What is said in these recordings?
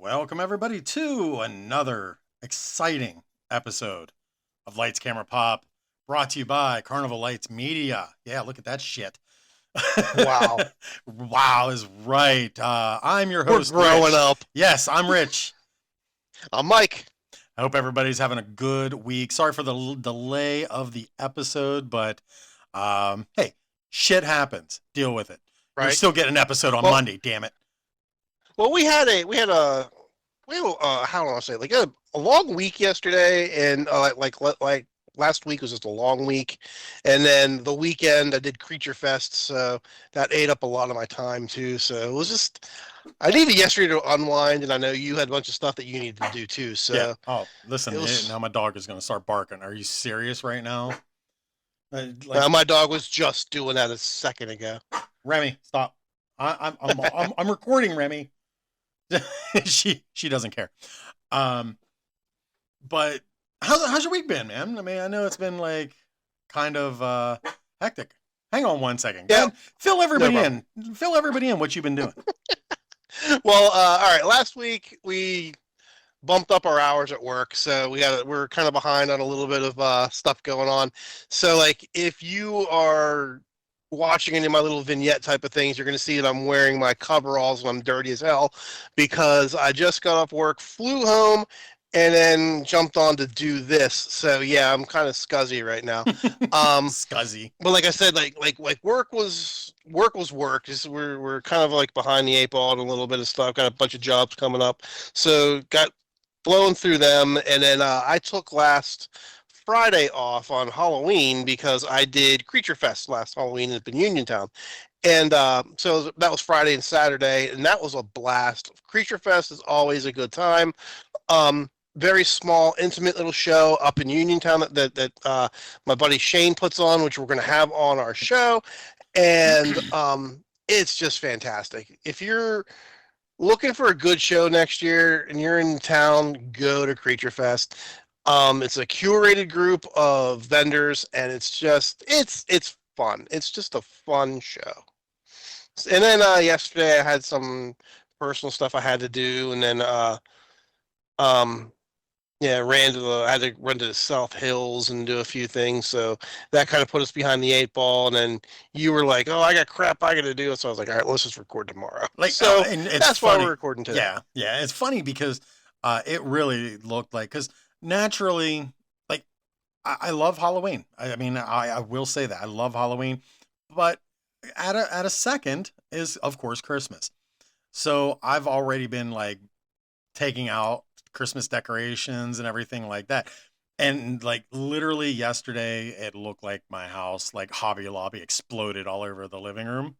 Welcome, everybody, to another exciting episode of Lights Camera Pop, brought to you by Carnival Lights Media. Yeah, look at that shit. Wow. Wow is right. I'm your We're host, growing Rich. up. Yes, I'm Rich. I'm Mike. I hope everybody's having a good week. Sorry for the delay of the episode, but hey, shit happens. Deal with it. You're Right. still getting an episode on Well, Monday, damn it. how do I say, a long week yesterday, and like last week was just a long week, and then the weekend I did Creature Fest, so that ate up a lot of my time too. So it was just I needed yesterday to unwind, and I know you had a bunch of stuff that you needed to do too. Yeah. So Oh, it listen. was Now my dog is going to start barking. Are you serious right now? Like my dog was just doing that a second ago. Remy, stop. I'm recording, Remy. She doesn't care. Um, but how's your week been, man? I mean, I know it's been like kind of hectic. Hang on one second. Go Yeah, ahead, fill no everybody problem. in. Fill everybody in what you've been doing. Well, all right. Last week we bumped up our hours at work, so we're kind of behind on a little bit of stuff going on. So like if you are watching any of my little vignette type of things, you're going to see that I'm wearing my coveralls and I'm dirty as hell because I just got off work, flew home, and then jumped on to do this. So yeah, I'm kind of scuzzy right now. Um, Scuzzy. but like I said, like work was work. Just we're kind of like behind the eight ball and a little bit of stuff. Got a bunch of jobs coming up, so got blown through them, and then I took last Friday off on Halloween because I did Creature Fest last Halloween up in Uniontown, and so that was Friday and Saturday, and that was a blast. Creature Fest is always a good time. Very small, intimate little show up in Uniontown that my buddy Shane puts on, which we're going to have on our show, and it's just fantastic. If you're looking for a good show next year and you're in town, go to Creature Fest. It's a curated group of vendors, and it's fun. It's just a fun show. And then yesterday I had some personal stuff I had to do, and then um, yeah, I had to run to the South Hills and do a few things, so that kind of put us behind the eight ball. And then you were like, "Oh, I got crap I got to do," so I was like, "All right, let's just record tomorrow." Like, So and it's that's why we're funny. recording today. Yeah, it's funny because it really looked like because naturally, like I love Halloween. I mean, I will say that I love Halloween, but at a second is of course Christmas. So I've already been like taking out Christmas decorations and everything like that. And like literally yesterday, it looked like my house, like Hobby Lobby, exploded all over the living room.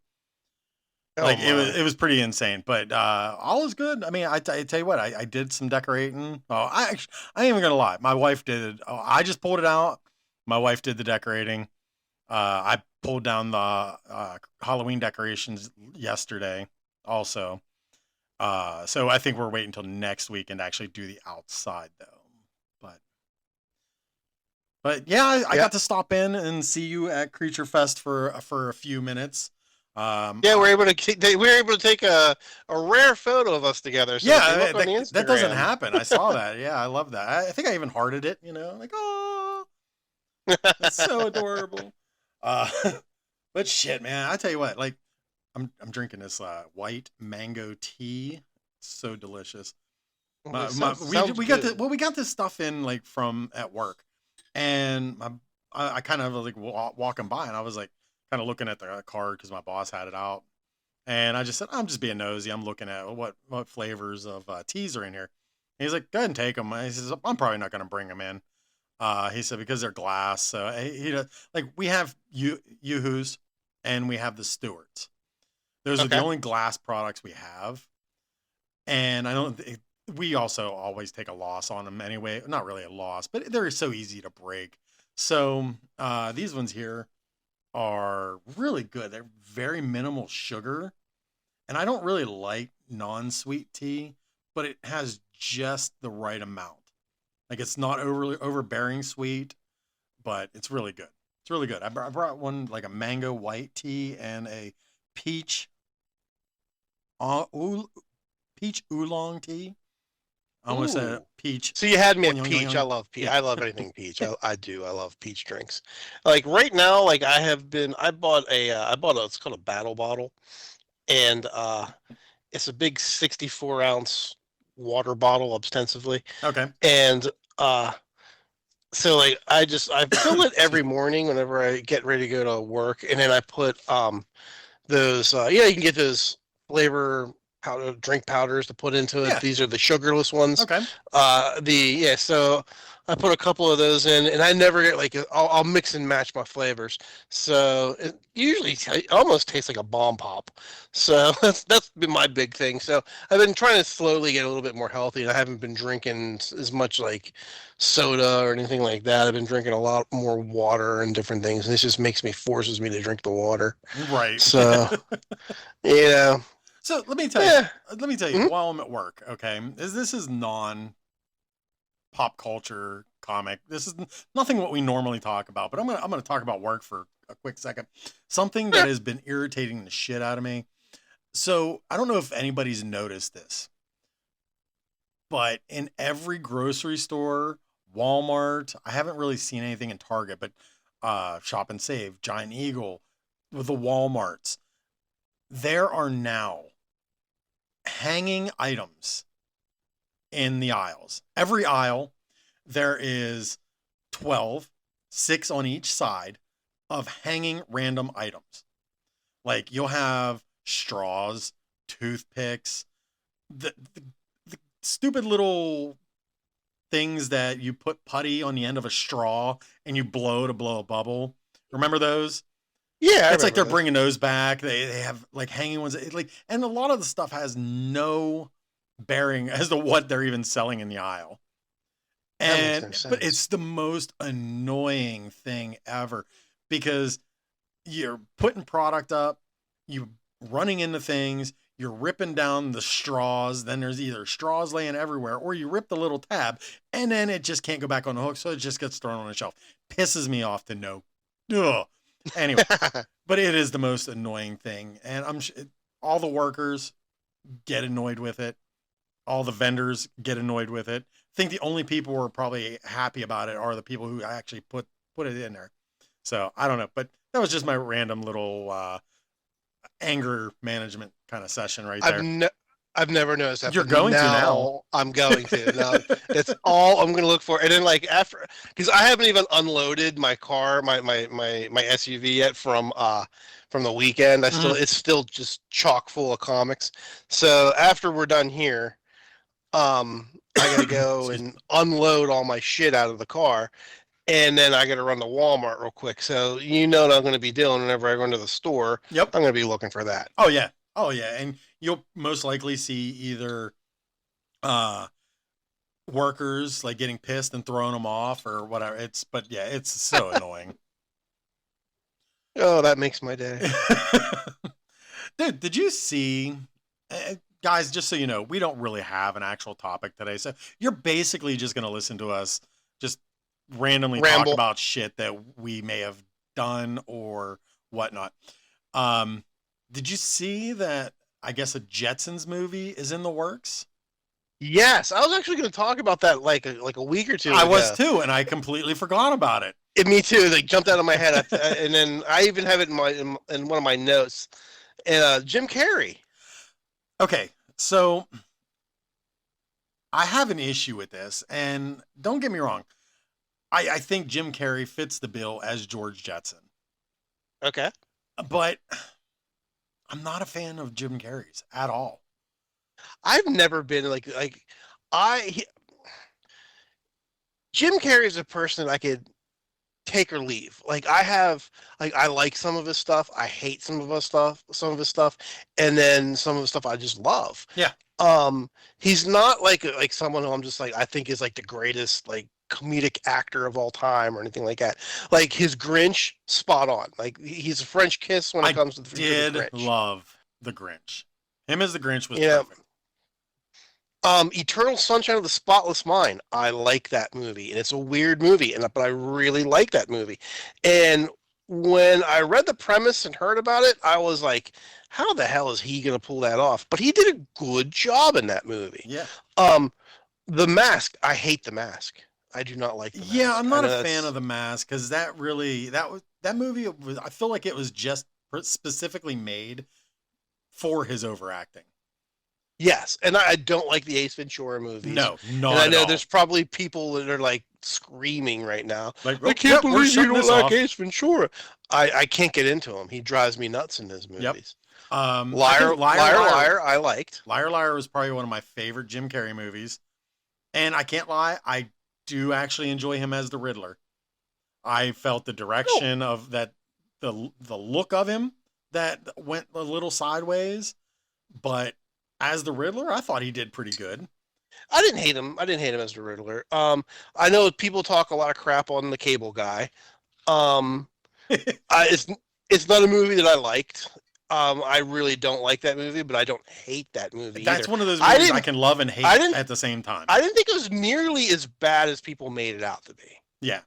Oh Like my. it was pretty insane, but all is good. I mean, I tell you what, I did some decorating. Oh, I ain't even gonna lie. My wife did. Oh, I just pulled it out. My wife did the decorating. I pulled down the Halloween decorations yesterday, also. So I think we're waiting until next week and actually do the outside though. But but yeah, I Yeah. got to stop in and see you at Creature Fest for a few minutes. Um, Yeah, I, we were able to take a rare photo of us together. So if you Yeah, look on the that doesn't Instagram, happen. I saw that. Yeah, I love that. I think I even hearted it. Like, oh, that's so adorable. Uh, but shit, man, I tell you what, like, I'm drinking this white mango tea. It's so delicious. well, it sounds We got good. we got this stuff in like from at work, and I kind of like walking by, and I was like kind of looking at the card because my boss had it out, and I just said, I'm just being nosy. I'm looking at what flavors of teas are in here. And he's like, go ahead and take them. He says, I'm probably not going to bring them in. He said, because they're glass. So like we have Yoo-Hoos and we have the Stewarts. Those are the Okay. only glass products we have. And we also always take a loss on them anyway. Not really a loss, but they're so easy to break. So these ones here are really good. They're very minimal sugar, and I don't really like non-sweet tea, but it has just the right amount. Like it's not overly overbearing sweet, but it's really good. It's really good. I brought one like a mango white tea and a peach uh, ool- peach oolong tea. I almost said Ooh. peach. So you had me Yoing, at yoing, yoing, peach. I yoing. love peach. Yeah. I love anything peach. I do. I love peach drinks. Like right now, like I have been. I bought a. It's called a battle bottle, and it's a big 64-ounce water bottle, ostensibly, Okay. and uh, so like I fill it Excuse every me. morning whenever I get ready to go to work, and then I put those you can get those flavor powder drink powders to put into it. Yeah. These are the sugarless ones. Okay. The yeah, so I put a couple of those in, and I never get like I'll mix and match my flavors. So it usually almost tastes like a bomb pop. So that's been my big thing. So I've been trying to slowly get a little bit more healthy, and I haven't been drinking as much like soda or anything like that. I've been drinking a lot more water and different things. And this just forces me to drink the water. Right. So, you know, So let me tell you. yeah. Let me tell you. Mhm. While I'm at work, okay, this is non pop culture comic. This is nothing what we normally talk about. But I'm gonna talk about work for a quick second. Something that Yeah. has been irritating the shit out of me. So I don't know if anybody's noticed this, but in every grocery store, Walmart, I haven't really seen anything in Target, but Shop and Save, Giant Eagle, with the Walmarts, there are now hanging items in the aisles. Every aisle, there is 12, 6 on each side of hanging random items. Like you'll have straws, toothpicks, the stupid little things that you put putty on the end of a straw and you blow to blow a bubble. Remember those? Yeah, I It's like remember they're those. bringing those back. They have like hanging ones. Like, and a lot of the stuff has no bearing as to what they're even selling in the aisle. That makes And no but sense. it's the most annoying thing ever because you're putting product up, you running into things, you're ripping down the straws, then there's either straws laying everywhere or you rip the little tab and then it just can't go back on the hook, so it just gets thrown on the shelf. Pisses me off to no. Ugh. Anyway, but it is the most annoying thing and all the workers get annoyed with it. All the vendors get annoyed with it. I think the only people who are probably happy about it are the people who actually put it in there. So I don't know, but that was just my random little anger management kind of session right I've there. ne- I've never noticed that, You're but going to now. now I'm going to. Now that's all I'm gonna look for. And then like after, because I haven't even unloaded my car, my SUV yet from the weekend. Mhm. It's still just chock full of comics. So after we're done here, I gotta go Excuse me. and unload all my shit out of the car, and then I gotta run to Walmart real quick. So you know what I'm gonna be doing whenever I go into the store. Yep. I'm gonna be looking for that. Oh yeah. Oh yeah. And you'll most likely see either uh workers like getting pissed and throwing them off or whatever. But yeah, it's so annoying. Oh, that makes my day. Dude, did you see, guys? Just so you know, we don't really have an actual topic today, so you're basically just gonna listen to us just randomly talk Ramble. about shit that we may have done or whatnot. Um, did you see that? I guess a Jetsons movie is in the works. Yes, I was actually going to talk about that like a week or two I was ago. too, and I completely forgot about it. Me too. Like jumped out of my head, and then I even have it in one of my notes. And Jim Carrey. Okay, so I have an issue with this, and don't get me wrong. I think Jim Carrey fits the bill as George Jetson. Okay. But I'm not a fan of Jim Carrey's at all. I've never been I he, Jim Carrey is a person that I could take or leave. Like I like some of his stuff. I hate some of his stuff, and then some of the stuff I just love. Yeah. He's not like someone who I'm just like I think is like the greatest like comedic actor of all time or anything like that. Like his Grinch, spot on. Like he's a French kiss when it I comes to the did Grinch. love The Grinch. Him as the Grinch was You know, perfect. Eternal Sunshine of the Spotless Mind. I like that movie, and it's a weird movie, but I really like that movie. And when I read the premise and heard about it, I was like, "How the hell is he going to pull that off?" But he did a good job in that movie. Yeah. Um, The Mask. I hate The Mask. I do not like The Yeah, Mask. I'm I not a know fan of that's The Mask because that movie was, I feel like it was just specifically made for his overacting. yes, and I don't like the Ace Ventura movies. No, And I not at know all. there's probably people that are like screaming right now. Like, I oh, can't yep, we're believe you shutting don't this like off. Ace Ventura. I can't get into him. He drives me nuts in his Yep. movies. I think Liar, I liked. Liar Liar was probably one of my favorite Jim Carrey movies. And I can't lie, I do actually enjoy him as the Riddler. I felt the No, direction of that, the look of him that went a little sideways, but as the Riddler, I thought he did pretty good. I didn't hate him. I didn't hate him as the Riddler. I know people talk a lot of crap on the Cable Guy. Um, it's not a movie that I liked. I really don't like that movie, but I don't hate that movie That's either. one of those I movies I didn't. can love and I hate didn't. at the same time. I didn't think it was nearly as bad as people made it out to be. Yeah.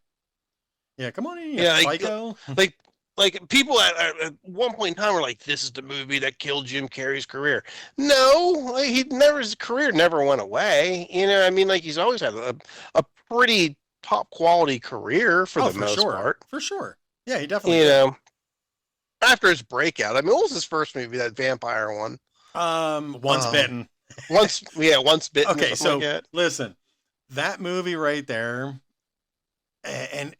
Yeah, come on in, you Yeah, psycho. like, like people at one point in time were like, "This is the movie that killed Jim Carrey's career." No, like, his career never went away. You know, I mean, like he's always had a pretty top quality career for Oh, the for most sure. part. For sure. Yeah, he definitely You did. know, after his breakout, I mean, what was his first movie? That vampire one. Once Bitten. Once bitten or Okay, something like so that. listen, that movie right there, and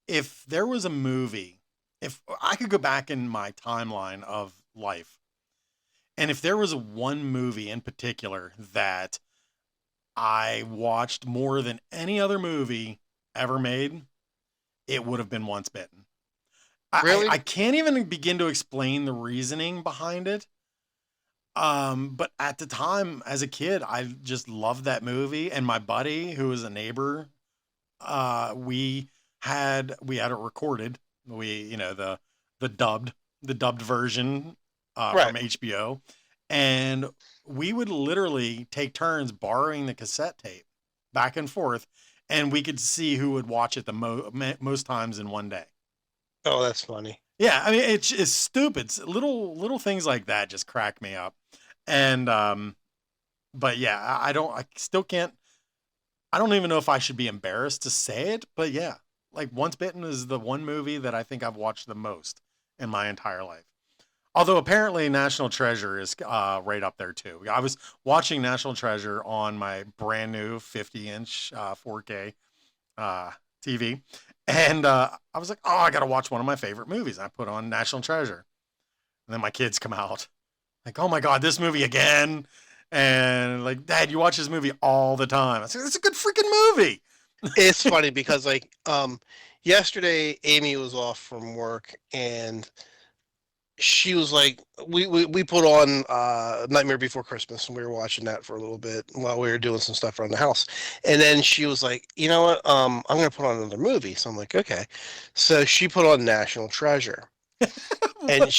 if there was a movie, if I could go back in my timeline of life, and if there was one movie in particular that I watched more than any other movie ever made, it would have been Once Bitten. I Really? can't even begin to explain the reasoning behind it. But at the time, as a kid, I just loved that movie. And my buddy, who was a neighbor, we had it recorded. The dubbed version Right. from HBO, and we would literally take turns borrowing the cassette tape back and forth, and we could see who would watch it the most times in one day. Oh, that's funny. Yeah, I mean it's stupid. Little things like that just crack me up. And but yeah, I still can't. I don't even know if I should be embarrassed to say it, but yeah, like Once Bitten is the one movie that I think I've watched the most in my entire life. Although apparently National Treasure is right up there too. I was watching National Treasure on my brand new 50-inch 4K uh, TV, and I was like, oh, I got to watch one of my favorite movies. I put on National Treasure, and then my kids come out like, oh my god, this movie again. And like, Dad, you watch this movie all the time. I said, it's a good freaking movie. It's funny because like yesterday Amy was off from work and she was like we put on Nightmare Before Christmas and we were watching that for a little bit while we were doing some stuff around the house. And then she was like, you know what, I'm gonna put on another movie. So I'm like, okay. So she put on National Treasure. And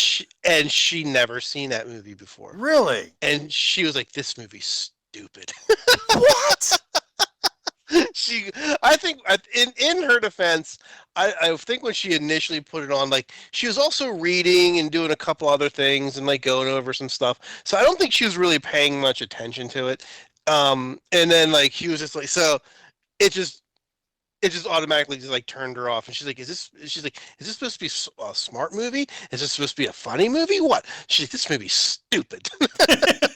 she never seen that movie before. Really? And she was like, this movie's stupid. What? she I think in her defense, I think when she initially put it on, like she was also reading and doing a couple other things and like going over some stuff, so I don't think she was really paying much attention to it. And then like she was just like, so it just it just automatically just like turned her off, and she's like, is this supposed to be a smart movie? Is this supposed to be a funny movie? What? She's like, this movie's stupid.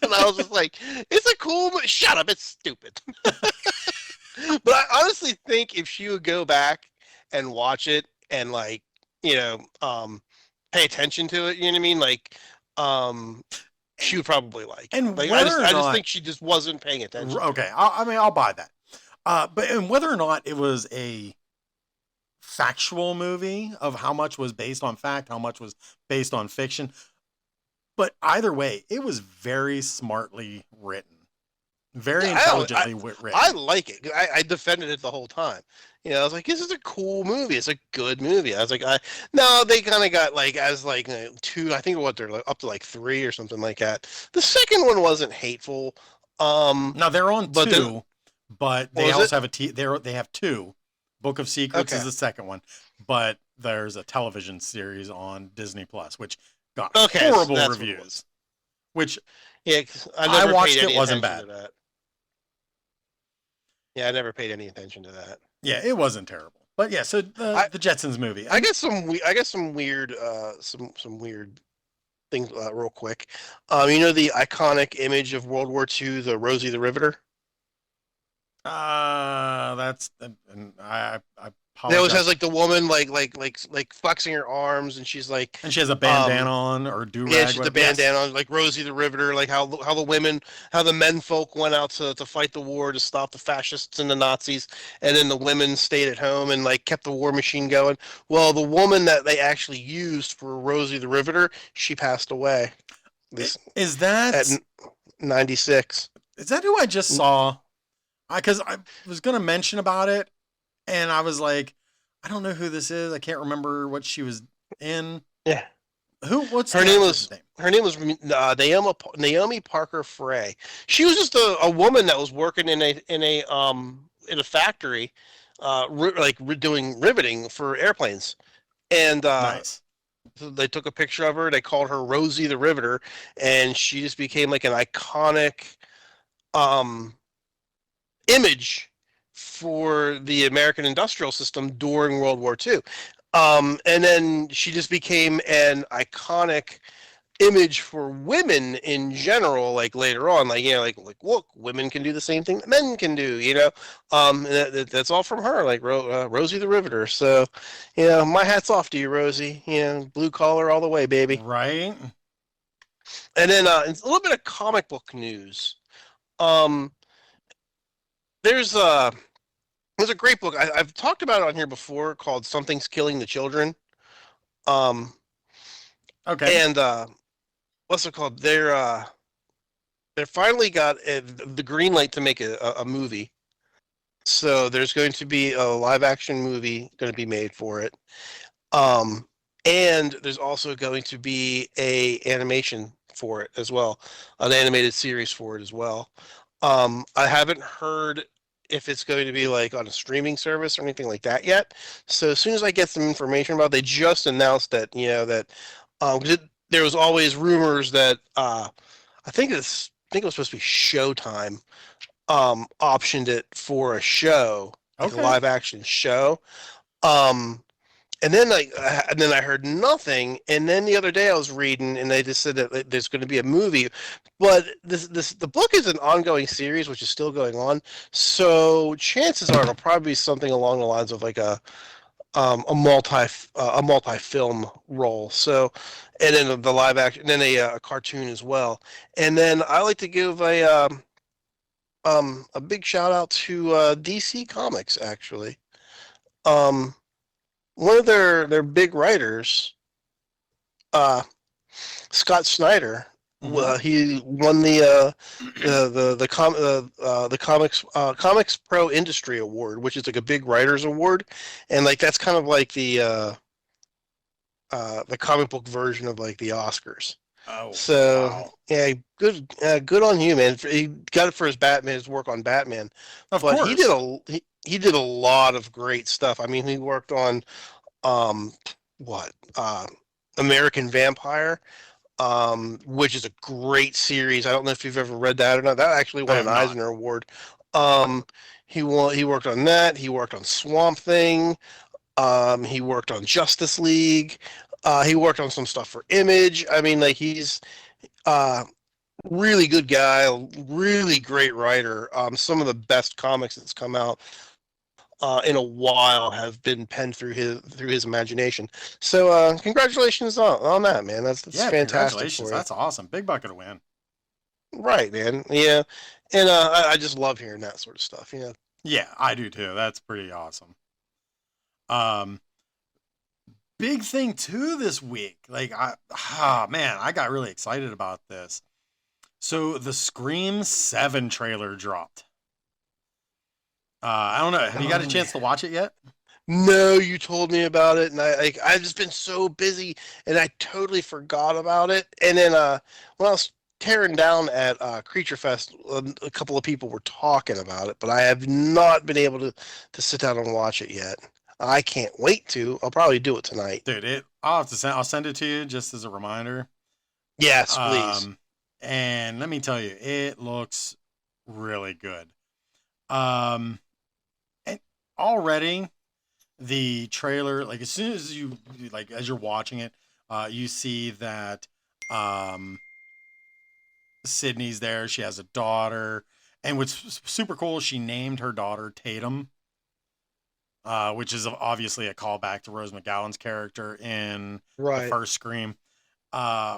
And I was just like, it's a cool movie. Shut up, it's stupid. But I honestly think if she would go back and watch it and like, you know, pay attention to it, you know what I mean? Like, she would probably like it. And Like, whether or I just not, think she just wasn't paying attention to okay, it. I mean, I'll buy that. But and whether or not it was a factual movie of how much was based on fact, how much was based on fiction, but either way, it was very smartly written, very Yeah, intelligently I written. like it. I defended it the whole time. You know, I was like, this is a cool movie. It's a good movie. I was like, no, they kind of got like as like two. I think what they're like, up to like three or something like that. The second one wasn't hateful. Now they're on But then two, but what they was it? also have they have two. Book of Secrets is Okay. the second one, but there's a television series on Disney Plus which got Okay, so horrible that's what it was. reviews. Which Yeah, 'cause I I never paid watched, it any wasn't attention bad. to that. Yeah, I never paid any attention to that. Yeah, it wasn't terrible. But yeah, so I the Jetsons movie. I guess I guess some weird some weird things real quick. You know the iconic image of World War II, the Rosie the Riveter. That's and I It always apologize. has like the woman like flexing her arms, and she's like, And she has a um, bandana on or do yeah, rag, she's the whatever. Yes. bandana on, like Rosie the Riveter, like how the women, how the men folk went out to fight the war to stop the fascists and the Nazis, and then the women stayed at home and like kept the war machine going. Well, the woman that they actually used for Rosie the Riveter, she passed away this Is at that 96. is that who I just saw? Because I was gonna mention about it, and I was like, I don't know who this is. I can't remember what she was in. Yeah. Who? What's Her the name actress's was name? Naomi Parker Frey. She was just a woman that was working in a factory, doing riveting for airplanes, and Nice. so they took a picture of her. They called her Rosie the Riveter, and she just became like an iconic um, image for the American industrial system during World War II. And then she just became an iconic image for women in general, like later on, like, you know, like look, women can do the same thing that men can do, you know. That's all from her, like Rosie the Riveter. So, you know, my hat's off to you, Rosie. You know, blue collar all the way, baby. Right. And then a little bit of comic book news. Um, there's a there's a great book I've talked about it on here before called Something's Killing the Children. Um, Okay. and what's it called? They finally got the green light to make a movie. So there's going to be a live action movie going to be made for it. Um, and there's also going to be a animation for it as well, an animated series for it as well. I haven't heard if it's going to be like on a streaming service or anything like that yet. So as soon as I get some information about it, they just announced that, you know, that there was always rumors that I think it was supposed to be Showtime optioned it for a show, like a Okay. live action show. Um, and then I heard nothing. And then the other day I was reading, and they just said that there's going to be a movie, but the book is an ongoing series, which is still going on. So chances are it'll probably be something along the lines of like a multi film role. So, and then the live action, and then a cartoon as well. And then I like to give a big shout out to DC Comics actually. Um, one of their big writers, uh, Scott Snyder, Mm-hmm. he won the Comics Pro Industry Award, which is like a big writers award, and like that's kind of like the comic book version of like the Oscars. Oh So wow. yeah, good on you, man. He got it for his work on Batman, Of but course. he did a lot of great stuff. I mean, he worked on um what American Vampire, which is a great series. I don't know if you've ever read that or not. That actually I won an have not. Eisner Award. Um, he worked on that. He worked on Swamp Thing. He worked on Justice League. He worked on some stuff for Image. I mean, like he's uh really good guy, really great writer. Some of the best comics that's come out in a while have been penned through his imagination. So congratulations on that, man. That's Yeah. fantastic Congratulations. for you. That's awesome. Big bucket of win. Right, man. Yeah, and I just love hearing that sort of stuff. You know. Yeah, I do too. That's pretty awesome. Um, big thing too this week. Man, I got really excited about this. So the Scream 7 trailer dropped. I don't know. Have you got a Oh chance yeah. to watch it yet? No, you told me about it, and I've just been so busy, and I totally forgot about it. And then when I was tearing down at Creature Fest, a couple of people were talking about it, but I have not been able to sit down and watch it yet. I can't wait to. I'll probably do it tonight. Dude, I'll send it to you just as a reminder. Yes, please. Um, and let me tell you, it looks really good. Um, and already the trailer, like as soon as you like as you're watching it, you see that um Sydney's there. She has a daughter, and what's super cool, she named her daughter Tatum, which is obviously a callback to Rose McGowan's character in the Right. first Scream,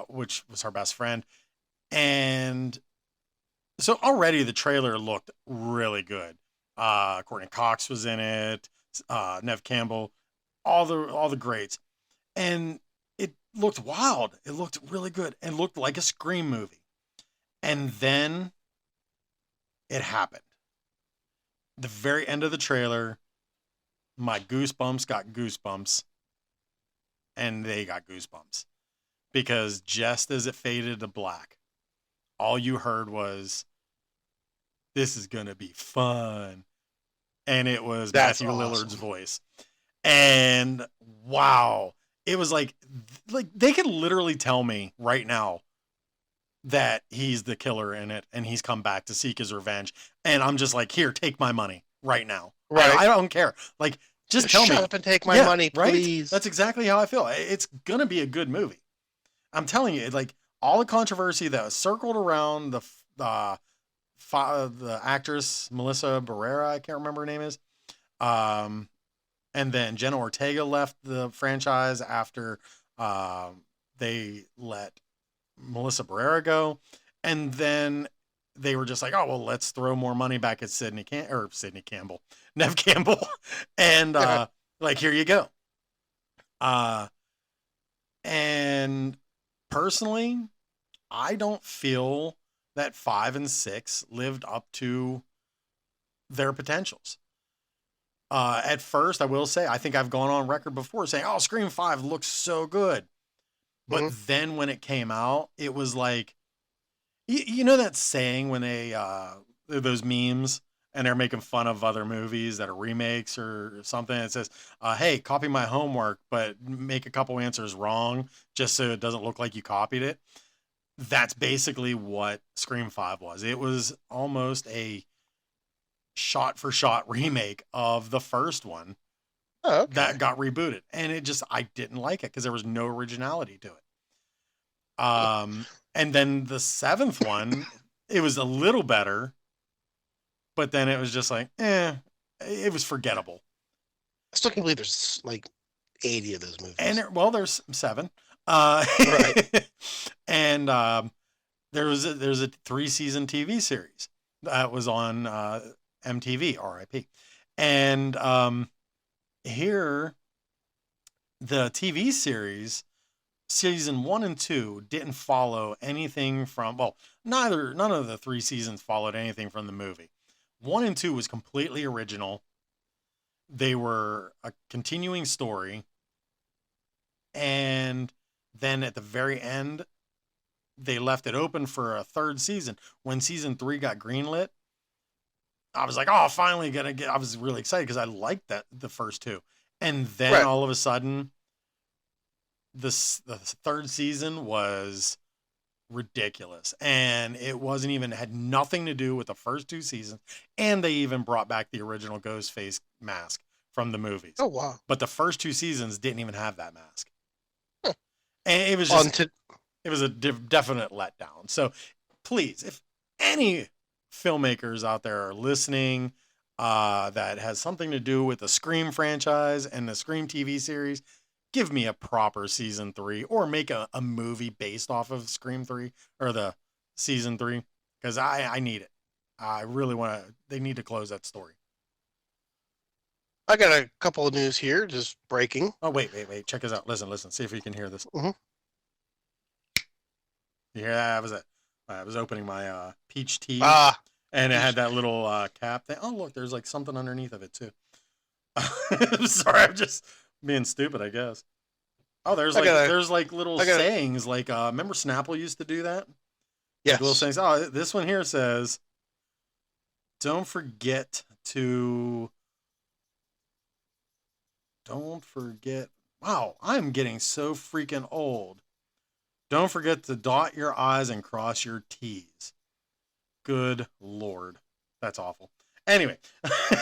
which was her best friend. And so already the trailer looked really good. Courtney Cox was in it, Nev Campbell, all the greats, and it looked wild. It looked really good and looked like a Scream movie. And then it happened. The very end of the trailer, my goosebumps got goosebumps, and they got goosebumps because just as it faded to black, all you heard was, "This is gonna be fun," and it was That's Matthew Lillard's awesome. voice. And wow, it was like they could literally tell me right now that he's the killer in it and he's come back to seek his revenge, and I'm just like, here, take my money right now. I Right. I don't care. Like, just Just tell shut me. up and take my Yeah, money, right. please. That's exactly how I feel. It's gonna be a good movie. I'm telling you, like all the controversy that was circled around the actress Melissa Barrera, I can't remember her name is. Um, and then Jenna Ortega left the franchise after they let Melissa Barrera go, and then they were just like, oh well, let's throw more money back at Sidney Campbell, Nev Campbell, and like here you go. Uh, and personally, I don't feel that 5 and 6 lived up to their potentials. At first, I will say, I think I've gone on record before saying, "Oh, Scream 5 looks so good," but Hmm. then when it came out, it was like, you know that saying when those memes and they're making fun of other movies that are remakes or something. It says, "Hey, copy my homework, but make a couple answers wrong just so it doesn't look like you copied it." That's basically what Scream 5 was. It was almost a shot for shot remake of the first one Oh, that okay. got rebooted. And it just, I didn't like it because there was no originality to it. And then the seventh one, it was a little better, but then it was just like, it was forgettable. I still can't believe there's like 80 of those movies. And well, there's seven. Uh, Right. and there's a 3 season TV series that was on MTV, RIP. And here, the TV series, season 1 and 2, didn't follow anything from, well, none of the 3 seasons followed anything from the movie. 1 and 2 was completely original. They were a continuing story. And then at the very end, they left it open for a third season. When season 3 got greenlit, I was like, oh, finally gonna get. I was really excited because I liked the first two, and then Right. all of a sudden, the third season was ridiculous, and it wasn't even had nothing to do with the first 2 seasons, and they even brought back the original Ghostface mask from the movies, Oh, wow. but the first 2 seasons didn't even have that mask, and On to it was a definite letdown. So please, if any filmmakers out there are listening, that has something to do with the Scream franchise and the Scream TV series, give me a proper season 3 or make a movie based off of Scream 3 or the season 3 because I need it. I really want to, they need to close that story. I got a couple of news here, just breaking. Oh, wait. Check this out. Listen. See if you can hear this. Hmm. You hear that? I was opening my peach tea Ah, and it had peach. that little cap thing. Oh, look, there's like something underneath of it too. I'm sorry, I'm just being stupid, I guess. Oh, I got a. there's like little I got a. sayings like remember Snapple used to do that? Like little Yes. sayings. Oh, this one here says, "Don't forget to don't forget." Wow, I'm getting so freaking old. Don't forget to dot your I's and cross your T's. Good Lord. That's awful. Anyway, I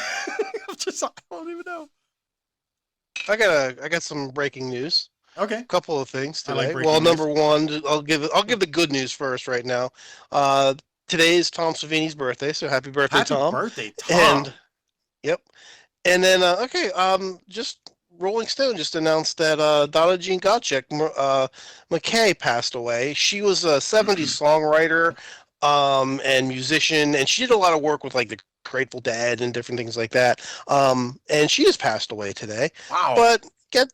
don't even know. I got some breaking news. Okay, A couple of things I like today. Well, breaking news. number one, I'll give the good news first right now. Uh, Today is Tom Savini's birthday, so happy birthday, Happy Tom! birthday, And Tom. yep, and then just Rolling Stone just announced that Donna Jean Godchik, McKay, passed away. She was a '70s songwriter, and musician, and she did a lot of work with like the Grateful Dead and different things like that. And she just passed away today. Wow. But get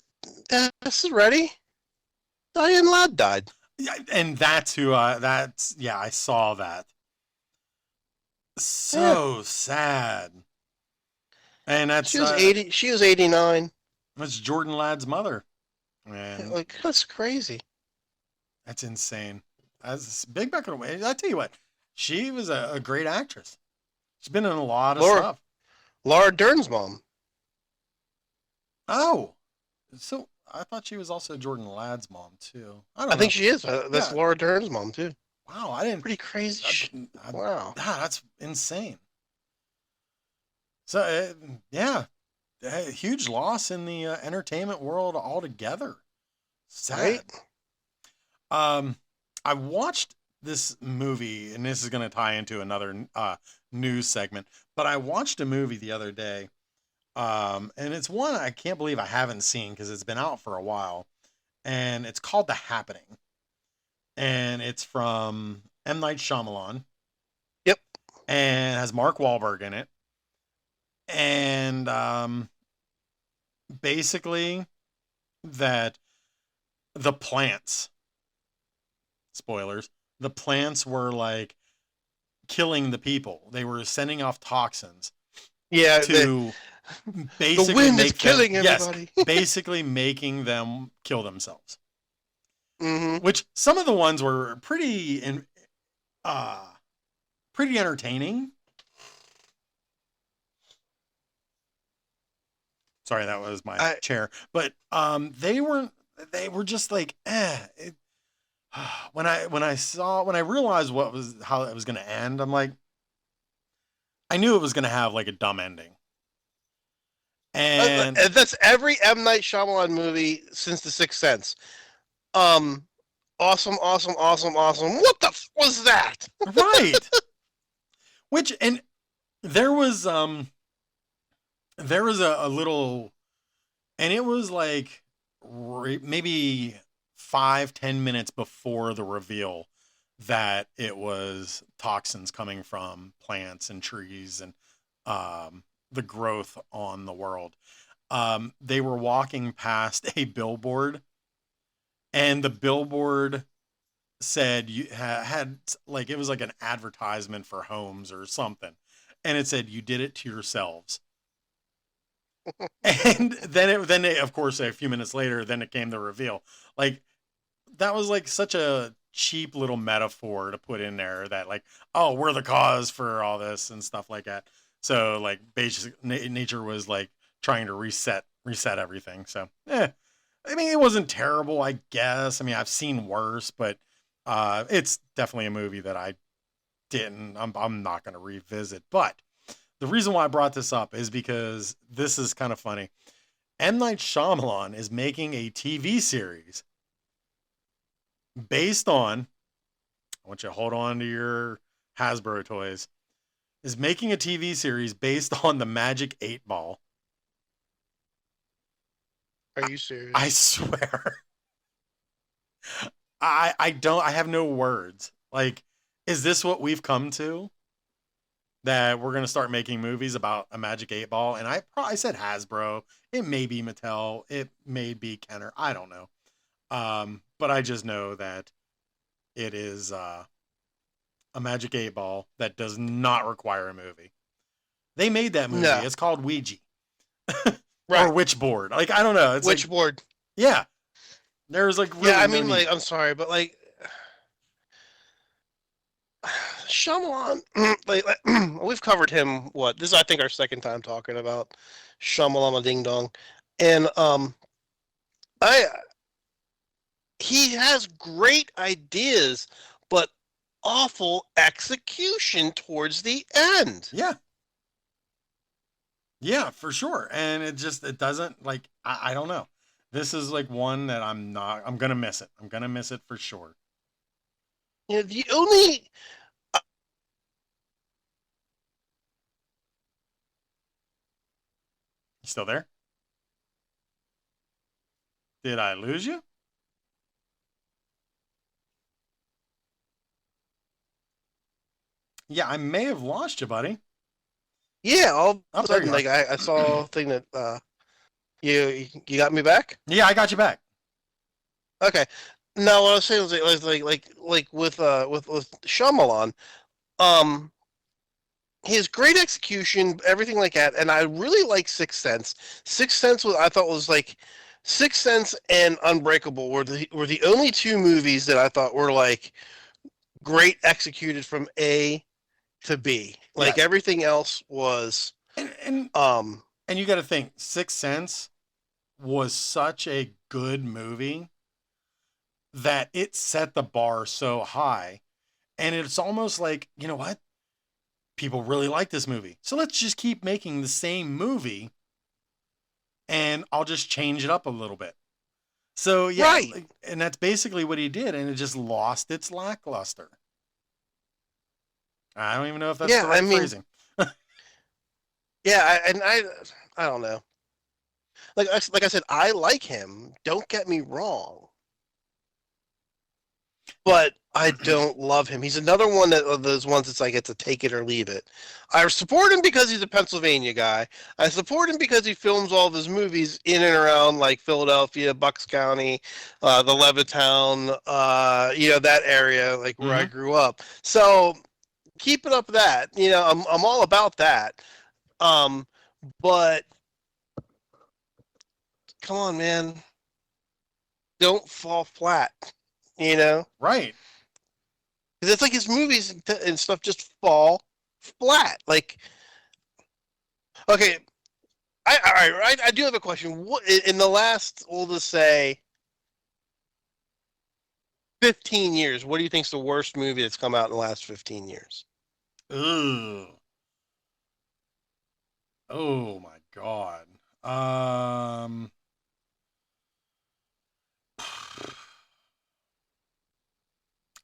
this ready, Diane Ladd died. Yeah, and that's who. That's yeah. I saw that. Yeah, So sad. And she was 80. She was 89. that's Jordan Ladd's mother. And Like that's crazy. that's insane. As Big Bucket away. I tell you what, she was a great actress. She's been in a lot of Laura stuff. Laura Dern's mom. Oh, so I thought she was also Jordan Ladd's mom too. I don't I know. think she is. That's Yeah. Laura Dern's mom too. Wow, I didn't. Pretty crazy. Wow. That's insane. So yeah, a huge loss in the entertainment world altogether. Sad. Right? I watched this movie, and this is going to tie into another news segment. But I watched a movie the other day, and it's one I can't believe I haven't seen because it's been out for a while, and it's called The Happening, and it's from M. Night Shyamalan. Yep. And has Mark Wahlberg in it, and basically that the plants, spoilers, the plants were like killing the people. They were sending off toxins Yeah, to basically the wind is make them, killing everybody. yes, basically making them kill themselves. Mm-hmm. Which some of the ones were pretty entertaining. Sorry, that was my chair. But they were just like when I realized how it was going to end, I'm like, I knew it was going to have like a dumb ending. And That's every M. Night Shyamalan movie since The Sixth Sense. Awesome. What the was that? right. Which, and there was a little, and it was like maybe 5-10 minutes before the reveal that it was toxins coming from plants and trees and the growth on the world. They were walking past a billboard, and the billboard said you had like, it was like an advertisement for homes or something, and it said, "You did it to yourselves." And then of course, a few minutes later, then it came the reveal. Like, that was like such a cheap little metaphor to put in there that like, oh, we're the cause for all this and stuff like that. So like, basically nature was like trying to reset everything. So I mean, it wasn't terrible, I guess. I mean, I've seen worse, but it's definitely a movie that I'm not going to revisit. But the reason why I brought this up is because this is kind of funny. M. Night Shyamalan is making a TV series based on, I want you to hold on to your Hasbro toys, is making a TV series based on the Magic 8 Ball. Are you serious? I swear. I have no words. Like, is this what we've come to? That we're going to start making movies about a Magic 8 Ball? And I said Hasbro. It may be Mattel. It may be Kenner. I don't know. But I just know that it is a Magic 8 Ball that does not require a movie. They made that movie. No. It's called Ouija. Right. Or Witchboard. Like, I don't know. It's Witchboard. Yeah. There's like really yeah, I no mean, need. like, I'm sorry, but like, Shyamalan, like we've covered him. What this is, I think, our second time talking about Shyamalan Ding Dong, and he has great ideas, but awful execution towards the end. Yeah. Yeah, for sure. And it doesn't like I don't know. This is like one that I'm gonna miss it. I'm gonna miss it for sure. You know, the only You still there? Did I lose you? Yeah, I may have lost you, buddy. yeah, all of Oh, a there you sudden, are. like I saw a thing that you got me back. Yeah, I got you back. Okay. No, what I was saying was like with Shyamalan, um, his great execution, everything like that, and I really like Sixth Sense. Sixth Sense was I thought was like Sixth Sense and Unbreakable were the only two movies that I thought were like great executed from A to B. Like Yes. everything else was And and um and you got to think Sixth Sense was such a good movie that it set the bar so high. And it's almost like, you know what? People really like this movie. So let's just keep making the same movie and I'll just change it up a little bit. So yeah, right. and that's basically what he did, and it just lost its lackluster. I don't even know if that's the Yeah, I right mean, phrasing. yeah, I don't know. Like I said, I like him. Don't get me wrong, Yeah. but I don't love him. He's another one of those ones that's like it's a take it or leave it. I support him because he's a Pennsylvania guy. I support him because he films all of his movies in and around like Philadelphia, Bucks County, the Levittown, that area, like where I Mm-hmm. grew up. So keep it up that. I'm all about that. Um, but come on, man, don't fall flat. You know, Right. 'cause it's like his movies and stuff just fall flat. Like, okay, I do have a question. What in the last, we'll just say, 15 years? What do you think's the worst movie that's come out in the last 15 years? Ugh. Oh my god. Um.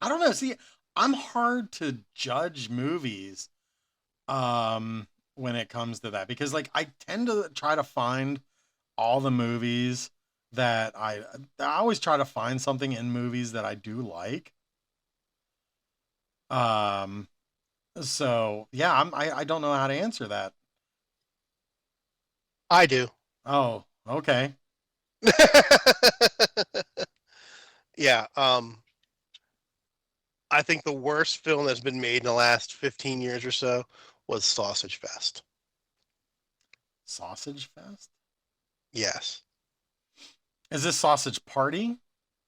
I don't know. See, I'm hard to judge movies when it comes to that because like I tend to try to find all the movies that I always try to find something in movies that I do like. Um so yeah, I don't know how to answer that. I do. Oh, okay. Yeah. I think the worst film that's been made in the last 15 years or so was Sausage Fest. Sausage Fest? Yes. Is this Sausage Party?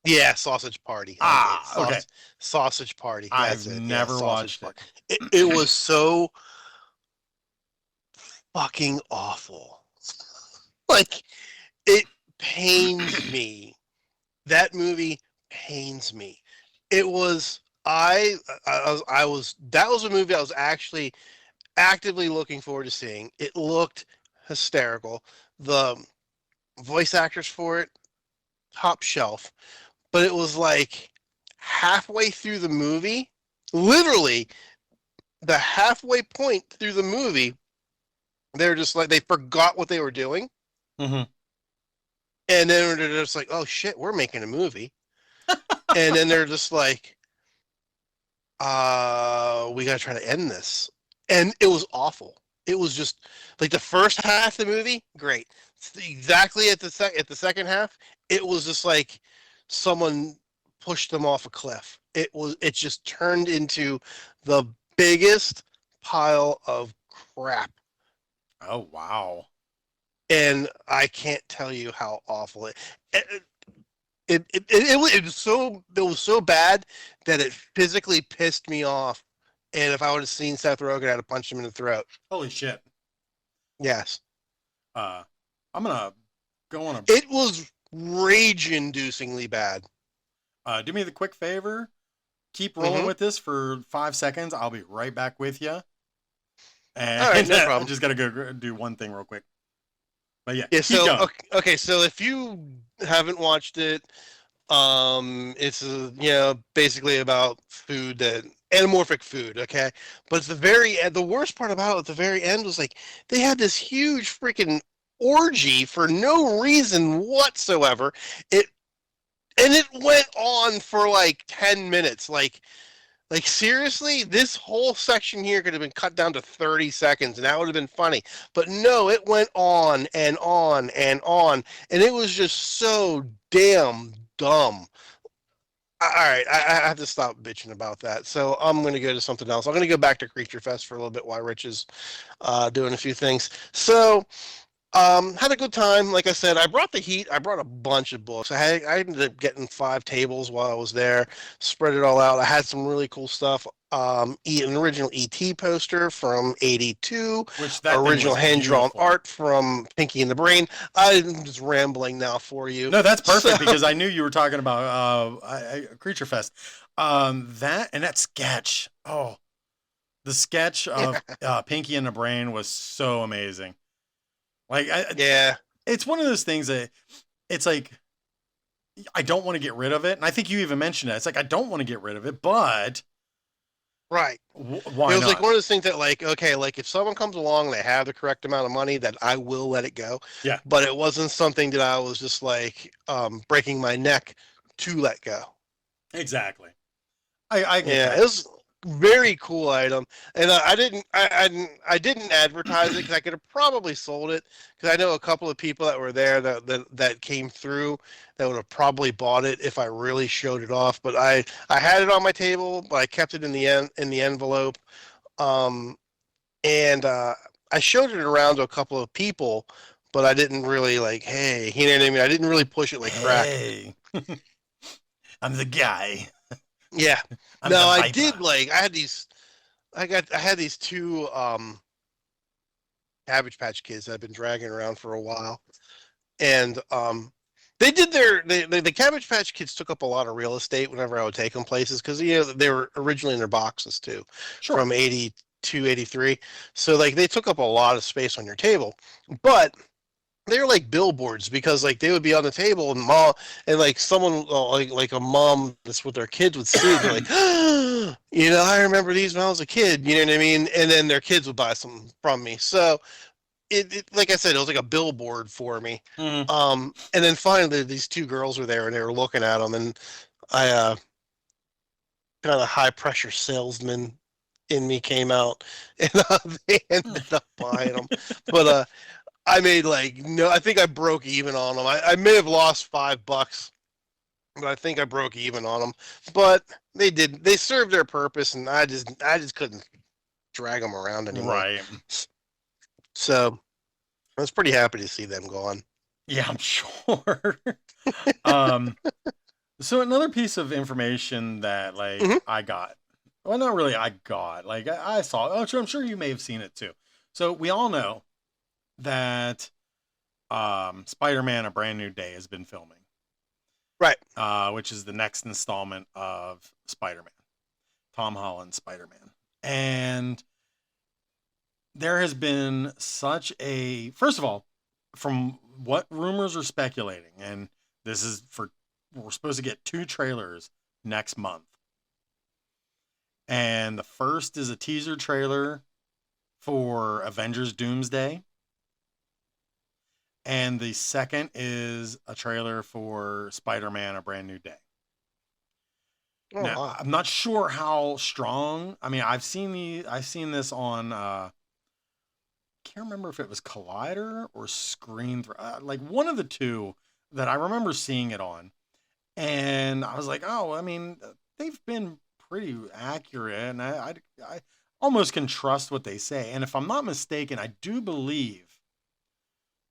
Yeah, Sausage Party. That's it. Ah, okay. Sausage Party. I've That's it. Yeah, never Sausage watched Party. it. It was so fucking awful. Like, it pains me. That movie pains me. It was that was a movie I was actually actively looking forward to seeing. It looked hysterical. The voice actors for it, top shelf. But it was like halfway through the movie, literally the halfway point through the movie, they're just like they forgot what they were doing. Mm-hmm. And then they're just like, oh shit, we're making a movie. And then they're just like, we gotta try to end this. And it was awful. It was just like the first half of the movie, great. Exactly at the second half, it was just like someone pushed them off a cliff. It just turned into the biggest pile of crap. Oh wow. And I can't tell you how awful it was so bad that it physically pissed me off. And if I would have seen Seth Rogen, I'd have punched him in the throat. Holy shit. Yes, Uh I'm gonna go on a it was rage-inducingly bad. do me the quick favor. Keep rolling Mm-hmm. with this for 5 seconds. I'll be right back with you. All right, And no I problem. just gotta go do one thing real quick. But yeah, Yeah, keep so going. okay, so if you haven't watched it, it's basically about food that anamorphic food, okay? But it's the very end, the worst part about it at the very end was like they had this huge freaking orgy for no reason whatsoever. It and it went on for like 10 minutes. Like seriously, this whole section here could have been cut down to 30 seconds and that would have been funny. But no, it went on and on and on, and it was just so damn dumb. All right, I have to stop bitching about that. So I'm going to go to something else. I'm going to go back to Creature Fest for a little bit while Rich is doing a few things. So had a good time. Like I said, I brought the heat. I brought a bunch of books. I ended up getting 5 tables while I was there. Spread it all out. I had some really cool stuff. An original ET poster from '82. Which that thing Original was hand drawn beautiful. art from Pinky and the Brain. I'm just rambling now for you. No, that's So perfect because I knew you were talking about Creature Fest. That sketch. Oh, the sketch of Pinky and the Brain was so amazing. Like, yeah, it's one of those things that it's like I don't want to get rid of it, and I think you even mentioned it. It's like I don't want to get rid of it, but right. It why was like not? one of those things that like, okay, like if someone comes along and they have the correct amount of money, that I will let it go. Yeah, But it wasn't something that I was just like breaking my neck to let go. exactly. I get Yeah, it that. was very cool item, and I didn't advertise it because I could have probably sold it because I know a couple of people that were there that came through that would have probably bought it if I really showed it off. But I had it on my table, but I kept it in the envelope. Um, and I showed it around to a couple of people, but I didn't really like, hey, you know what I mean? I didn't really push it like crack. Hey, I'm the guy. Yeah. I'm the No, I Viper. did like I had these two Cabbage Patch Kids that I've been dragging around for a while. And they did the Cabbage Patch Kids took up a lot of real estate whenever I would take them places because they were originally in their boxes too Sure. from 82, 83. So like they took up a lot of space on your table. But they were like billboards because like they would be on the table and mom and like someone like a mom that's with their kids would see it, they're like I remember these when I was a kid, you know what I mean, and then their kids would buy some from me. So it like I said, it was like a billboard for me. Mhm. And then finally these two girls were there and they were looking at them, and I kind of high pressure salesman in me came out, and they ended up buying them. But I made like no, I think I broke even on them. I may have lost $5, but I think I broke even on them. But they served their purpose, and I just couldn't drag them around anymore. Right. So I was pretty happy to see them gone. Yeah, I'm sure. um, so another piece of information that like Hmm. I got, well, not really I got, like I saw, I'm sure you may have seen it too. So we all know that Spider-Man: A Brand New Day has been filming, Right. which is the next installment of Spider-Man, Tom Holland's Spider-Man. And there has been such a, first of all, from what rumors are speculating, and this is for, we're supposed to get 2 trailers next month. And the first is a teaser trailer for Avengers Doomsday. And the second is a trailer for Spider-Man: A Brand New Day. Oh Now, wow. I'm not sure how strong. I mean, I've seen this on can't remember if it was Collider or Screen, like one of the two that I remember seeing it on. And I was like, oh, I mean, they've been pretty accurate, and I almost can trust what they say. And if I'm not mistaken, I do believe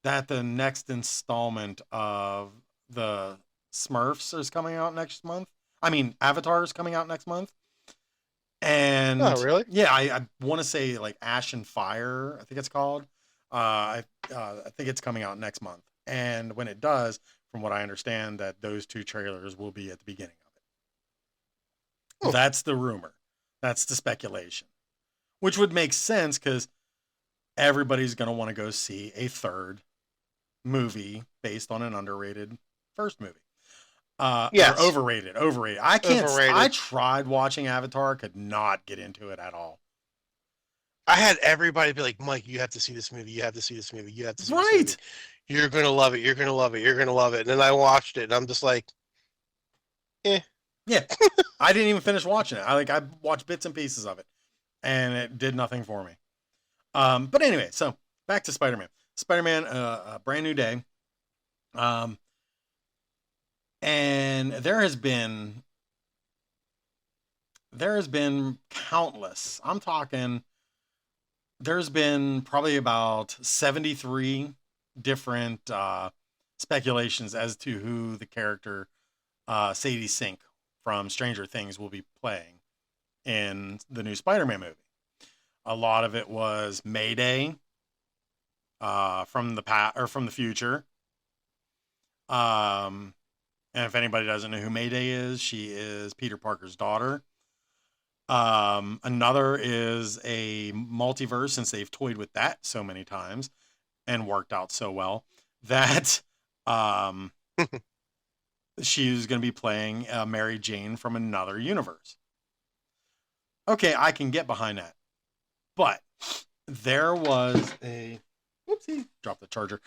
that the next installment of the Smurfs is coming out next month. I mean, Avatar is coming out next month. Oh And really? yeah, I want to say like Ash and Fire, I think it's called. I think it's coming out next month. And when it does, from what I understand, that those 2 trailers will be at the beginning of it. Hmm. That's the rumor. That's the speculation, which would make sense because everybody's going to want to go see a third movie based on an underrated first movie. Or Yes, overrated, overrated. I can't. I overrated. tried watching Avatar, could not get into it at all. I had everybody be like, Mike, you have to see this movie. You have to see this movie. You have to see this Right? movie. You're gonna love it. You're gonna love it. You're gonna love it. And then I watched it, and I'm just like, eh. Yeah. I didn't even finish watching it. I watched bits and pieces of it, and it did nothing for me. But anyway, so back to Spider-Man. Spider-Man, a brand new day. And there has been countless. I'm talking. There's been probably about 73 different speculations as to who the character Sadie Sink from Stranger Things will be playing in the new Spider-Man movie. A lot of it was Mayday from the past or from the future. And if anybody doesn't know who Mayday is, she is Peter Parker's daughter. Another is a multiverse, since they've toyed with that so many times and worked out so well that she's going to be playing Mary Jane from another universe. Okay, I can get behind that. But there was a whoopsie, dropped the charger.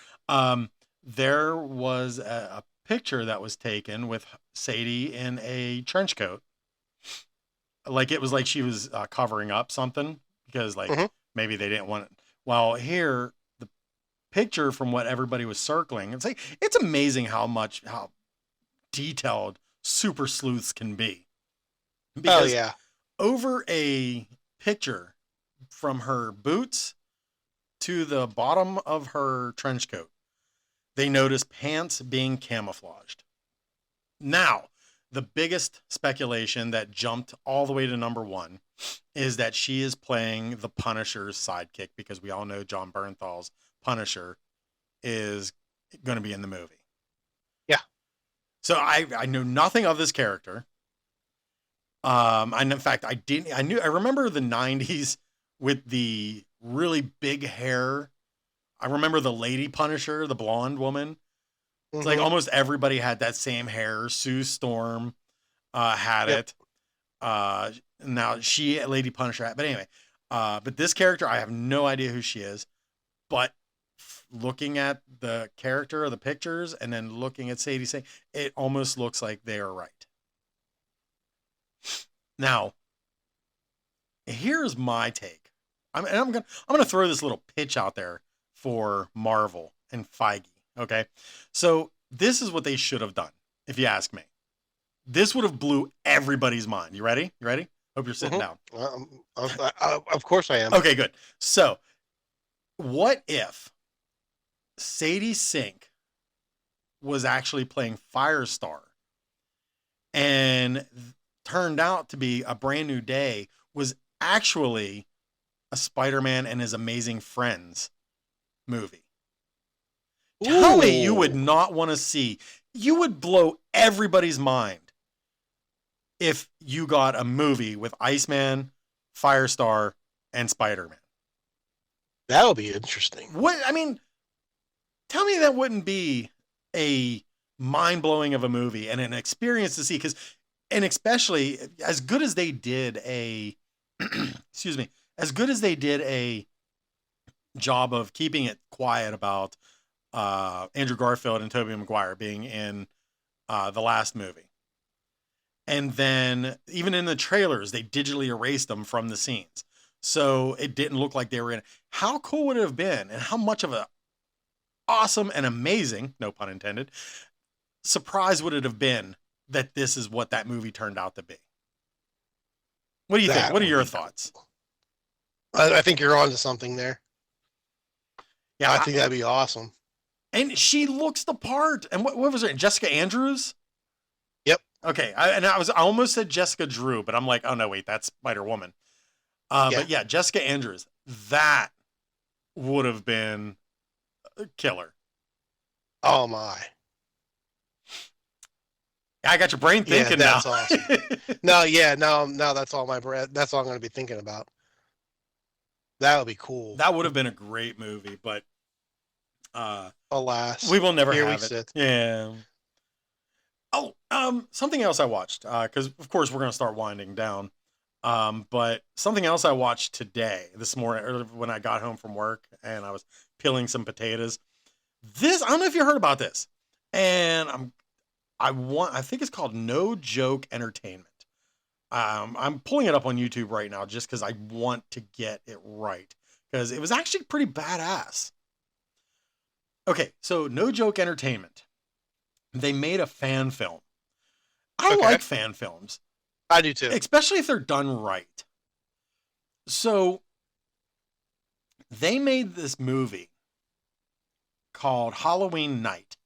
There was a picture that was taken with Sadie in a trench coat. Like it was like she was covering up something because like maybe they didn't want it. Well, here the picture from what everybody was circling, it's like it's amazing how detailed super sleuths can be. Because Oh yeah. over a picture from her boots to the bottom of her trench coat, they notice pants being camouflaged. Now, the biggest speculation that jumped all the way to number one is that she is playing the Punisher's sidekick, because we all know John Bernthal's Punisher is going to be in the movie. Yeah. So I know nothing of this character. And in fact, I remember the 90s with the really big hair. I remember the Lady Punisher, the blonde woman. It's like almost everybody had that same hair. Sue Storm had it. Now she, Lady Punisher, but anyway, but this character, I have no idea who she is. But looking at the character of the pictures and then looking at Sadie saying, it almost looks like they are right. Now, here's my take. I'm gonna throw this little pitch out there for Marvel and Feige. Okay, so this is what they should have done, if you ask me. This would have blew everybody's mind. You ready? You ready? Hope you're sitting down. Of course I am. Okay, good. So, what if Sadie Sink was actually playing Firestar and turned out to be A Brand New Day was actually a Spider-Man and His Amazing Friends movie? Tell me you would not want to see. You would blow everybody's mind if you got a movie with Iceman, Firestar, and Spider-Man. That would be interesting. What, I mean, tell me that wouldn't be a mind-blowing of a movie and an experience to see, and especially as good as they did a excuse me, as good as they did a job of keeping it quiet about Andrew Garfield and Tobey Maguire being in the last movie. And then even in the trailers, they digitally erased them from the scenes. So it didn't look like they were in it. How cool would it have been? And how much of a awesome and amazing, no pun intended, surprise would it have been that this is what that movie turned out to be? What do you think? What are your thoughts? I think you're onto something there. Yeah, I think that'd be awesome. And she looks the part. And what was her name? Jessica Andrews? Yep. Okay. I almost said Jessica Drew, but I'm like, oh no, wait, that's Spider-Woman. But yeah, Jessica Andrews. That would have been a killer. Oh my. I got your brain thinking now. That's awesome. No, that's all that's all I'm going to be thinking about. That would be cool. That would have been a great movie, but uh, Alas, we will never here we have it. sit. Yeah. Oh, something else I watched, because of course we're gonna start winding down. But something else I watched today, this morning, or when I got home from work and I was peeling some potatoes. This, I don't know if you heard about this, and I think it's called No Joke Entertainment. I'm pulling it up on YouTube right now just because I want to get it right because it was actually pretty badass. Okay, so No Joke Entertainment. They made a fan film. I Okay, like fan films, I do too. especially if they're done right. So they made this movie called Halloween Night.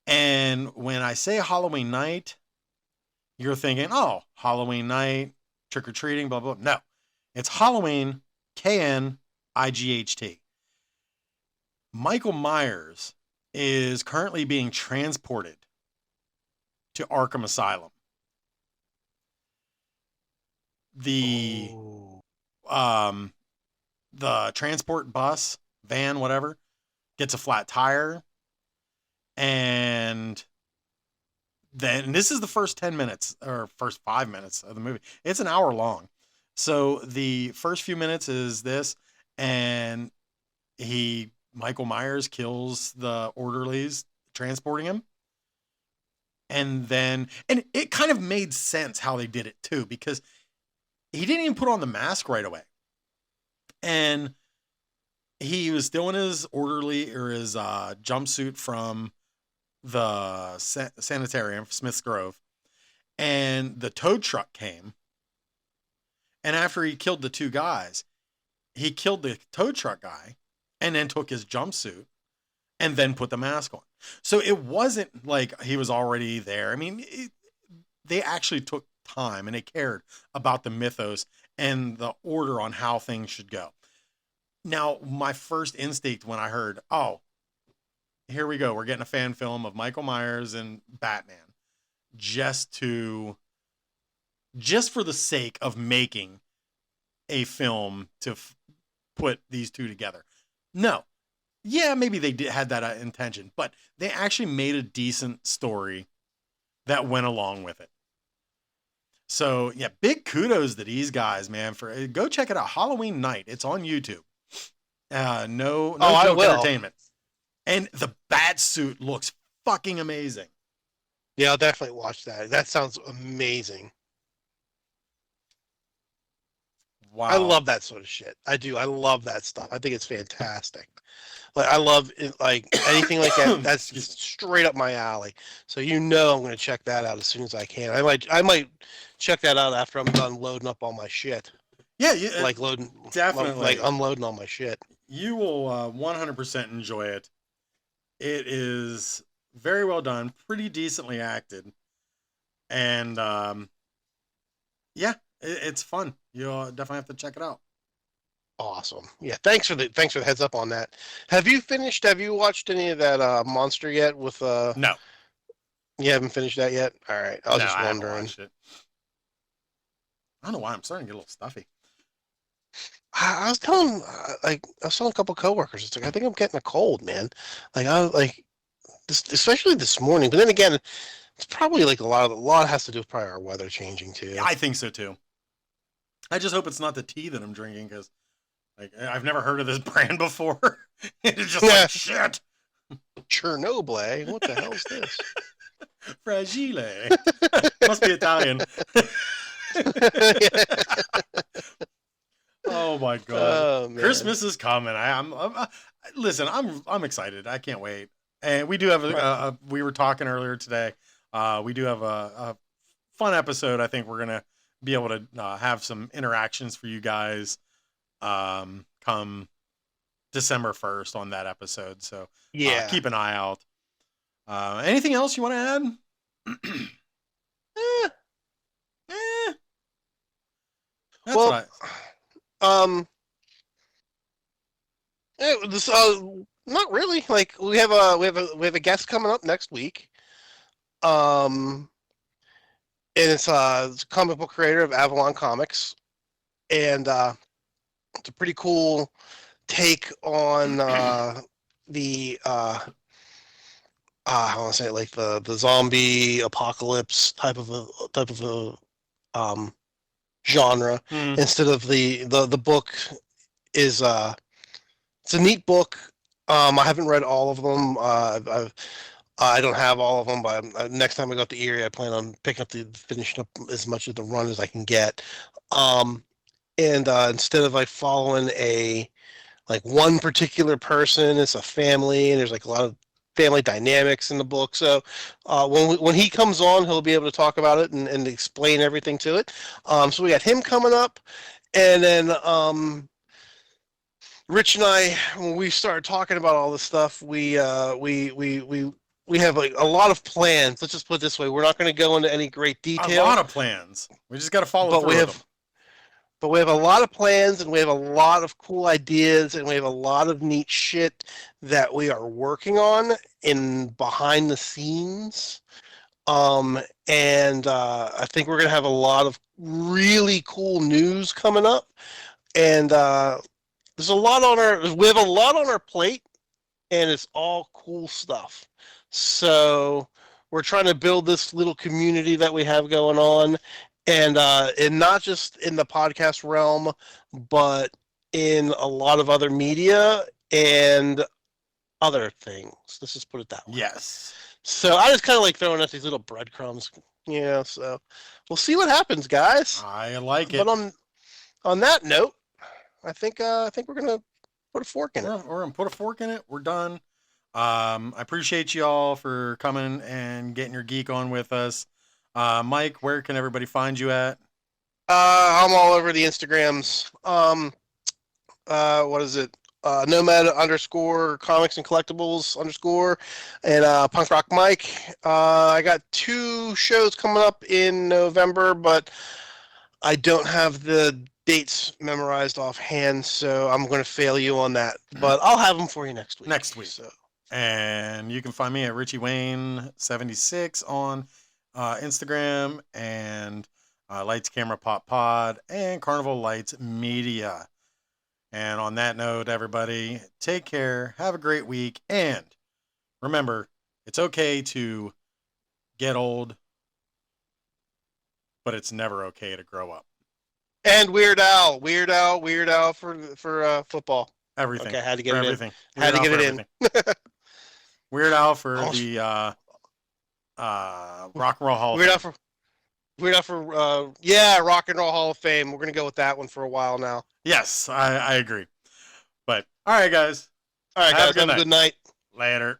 And when I say Halloween Night, you're thinking, oh, Halloween night, trick or treating, blah, blah. No, it's Halloween, Knight. Michael Myers is currently being transported to Arkham Asylum. The Ooh. um the transport bus, van, whatever, gets a flat tire, and then this is the first 10 minutes or first 5 minutes of the movie. It's an hour long. So the first few minutes is this, and Michael Myers kills the orderlies transporting him. And it kind of made sense how they did it too, because he didn't even put on the mask right away. And he was still in his orderly or his jumpsuit from the sanitarium, Smith's Grove, and the tow truck came. And after he killed the two guys, he killed the tow truck guy and then took his jumpsuit and then put the mask on. So it wasn't like he was already there. I mean, they actually took time and they cared about the mythos and the order on how things should go. Now, my first instinct when I heard, oh, here we go, we're getting a fan film of Michael Myers and Batman, just for the sake of making a film to put these two together. No. Yeah, maybe they had that intention, but they actually made a decent story that went along with it. So, yeah, big kudos to these guys, man. For go check it out. Halloween Night. It's on YouTube. No I Joke will. Entertainment. And the bat suit looks fucking amazing. Yeah, I'll definitely watch that. That sounds amazing. Wow. I love that sort of shit. I do. I love that stuff. I think it's fantastic. Like I love it, like anything like that. That's just straight up my alley. So I'm going to check that out as soon as I can. I might check that out after I'm done loading up all my shit. Yeah, like loading, definitely, like unloading all my shit. You will 100% enjoy it. It is very well done, pretty decently acted, and yeah, it's fun. You'll definitely have to check it out. Awesome. Yeah, thanks for the heads up on that. Have you watched any of that Monster yet with No. You haven't finished that yet? All right. I was just wondering. I don't know why I'm starting to get a little stuffy. I was telling a couple coworkers, it's like I think I'm getting a cold, man. Especially this morning. But then again, it's probably like a lot has to do with probably our weather changing too. Yeah, I think so too. I just hope it's not the tea that I'm drinking, because like I've never heard of this brand before. It's just like shit. Chernobyl. What the hell is this? Fragile. Must be Italian. Oh my god! Oh, Christmas is coming. Listen. I'm excited. I can't wait. And we do have we were talking earlier today. We do have a fun episode. I think we're gonna be able to have some interactions for you guys come December 1st on that episode. So yeah, keep an eye out. Anything else you want to add? That's well, not really. Like we have a guest coming up next week. And it's a comic book creator of Avalon Comics, and it's a pretty cool take on the I want to say like the zombie apocalypse type of a genre. Hmm. Instead of the book is it's a neat book. I haven't read all of them. I don't have all of them, but next time I go to the Erie, I plan on picking up finishing up as much of the run as I can get. And instead of like following like one particular person, it's a family, and there's like a lot of family dynamics in the book. So when he comes on, he'll be able to talk about it and explain everything to it. So we got him coming up, and then Rich and I, when we started talking about all this stuff, we have like a lot of plans. Let's just put it this way: we're not going to go into any great A detail, lot of plans. We just got to follow but through with them. we have a lot of plans, and we have a lot of cool ideas, and we have a lot of neat shit that we are working on in behind the scenes. And I think we're gonna have a lot of really cool news coming up, and there's a lot on we have a lot on our plate, and it's all cool stuff. So we're trying to build this little community that we have going on, and not just in the podcast realm, but in a lot of other media and other things. Let's just put it that way. Yes. So I just kind of like throwing out these little breadcrumbs, So we'll see what happens, guys. I like But it. on that note, I think we're gonna put a fork in it. We're gonna put a fork in it. We're done. I appreciate you all for coming and getting your geek on with us. Mike, where can everybody find you at? I'm all over the Instagrams. What is it? Nomad underscore comics and collectibles underscore, and Punk Rock Mike. I got 2 shows coming up in November, but I don't have the dates memorized offhand, so I'm going to fail you on that. But I'll have them for you next week. Next week. So. And you can find me at Richie Wayne 76 on Instagram, and Lights Camera Pop Pod and Carnival Lights Media. And on that note, everybody, take care, have a great week, and remember, it's okay to get old, but it's never okay to grow up. And Weird Al for football. Everything. Okay, I had to get for it everything. in. Had to get it in. Weird Al for the Rock and Roll Hall of Fame. Weird Al for Rock and Roll Hall of Fame. We're gonna go with that one for a while now. Yes, I agree. But all right, guys. All right, guys. Have a good night. Later.